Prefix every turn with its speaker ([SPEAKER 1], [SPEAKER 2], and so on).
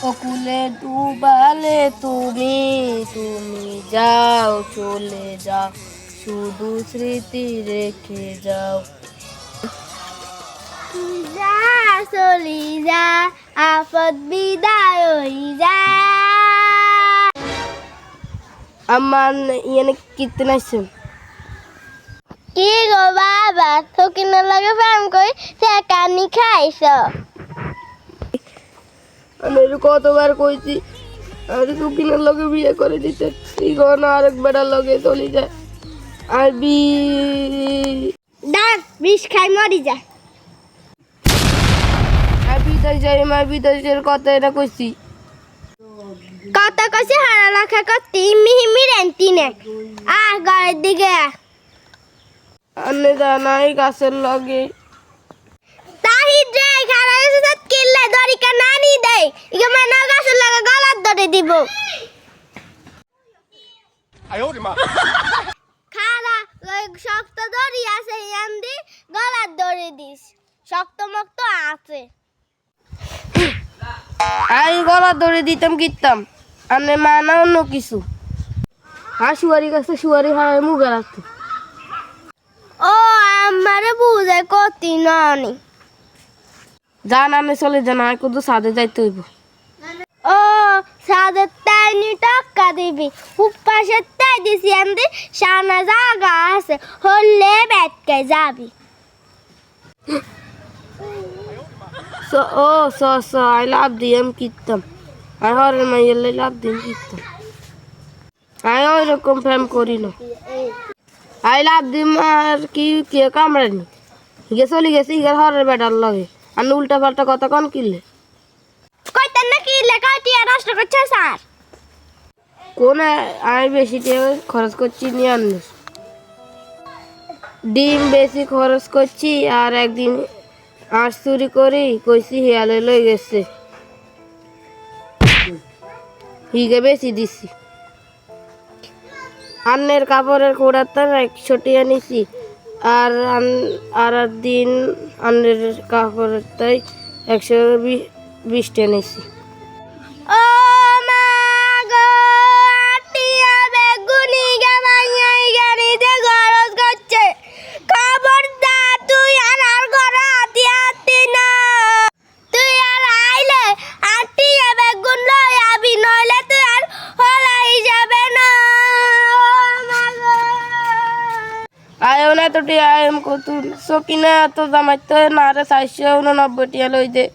[SPEAKER 1] অকুলে ডুবালে তুমি তুমি যাও চলে যাও শুধু স্মৃতি রেখে যাও
[SPEAKER 2] যা চলি যা আপদ বিদায় হই যা।
[SPEAKER 1] আমার ইয়ানে কীর্তন আছে
[SPEAKER 2] কি গো বাবা থকিনের লাগে প্রেম কই সে কানি খাইছ।
[SPEAKER 1] আমি কতবার কইছি আর কুকিনের লগে বিয়ে করে দিতে এই গহন আরেক বেড়ার লগে চলে যায় আর
[SPEAKER 2] ডাক বিষ খাই মরি যা।
[SPEAKER 1] বিদেশ যাই মা বিদেশের কথা এটা কইছি
[SPEAKER 2] কত কইছি হারা রাখা করতি মিহিমি রেন্টি নে ঘরের দিকে
[SPEAKER 1] আনে জানাই গাছের লগে
[SPEAKER 2] তাহিদ রে খারা এসে সাত কিল্লে দড়ি কা নানি দেই ইগে মানে গাছের লাগা গলার দড়ি দিব খারা শক্ত দড়ি আছে ইয়ান্দি গলার দড়ি দিস শক্ত মক্ত আছে।
[SPEAKER 1] আমি গলা ধরে দিতাম কিতাম আনে মানা অন্য কিছু শুয়ারি গাছে শুয়ারি হাওয়ায় মুখে রাখতো
[SPEAKER 2] ও আমারে বুঝে কতি নানি
[SPEAKER 1] যান আনে চলে যান আর কিন্তু সাদে যাইতে হইব
[SPEAKER 2] ও সাদের তাইনি টাকা দিবি উপাসের তাই দিছি আমি সানা জায়গা আছে হলে ব্যাটকে যাবি।
[SPEAKER 1] ও স আই লাভ দিয়াম কিতাম আর হরের মাইয়ের লাভ দিন কিতাম আমি ওই রকম প্রেম করি না আই লাভ দিম আর কি কে কামড়ানি হিগে চলে গেছে হিগে হরের বেটার লগে আর উল্টা পাল্টা কথা কন কিনলে
[SPEAKER 2] কইতেন না কি লেখা টিয়া নষ্ট করছে স্যার
[SPEAKER 1] কোন আমি বেশি টাকা খরচ করছি নিয়ে আনিস ডিম বেশি খরচ করছি আর একদিন আঁশ চুরি করি কইছি হিয়ালে লই গেছে হিগে বেশি দিছি আন্নের কাপড়ের কোড়ার তার 100 টাকা নিছি আর আর দিন আন্নের কাপড়ের তাই 120 টাকা নিছি।
[SPEAKER 2] ও মা গো টিয়া বেগুনি গামাই গাড়িতে খরচ করছে খবরদার তুই আর ঘরে হাতি না তুই আর আইলে আর টিয়া বেগুন লই আবি নইলে তুই আর হলাই যাবে না। ও মা গো
[SPEAKER 1] আয়ও না তো টিয়া আয়ম কত সকিনা তো জামাইতে না রে 489 টাকা লই দে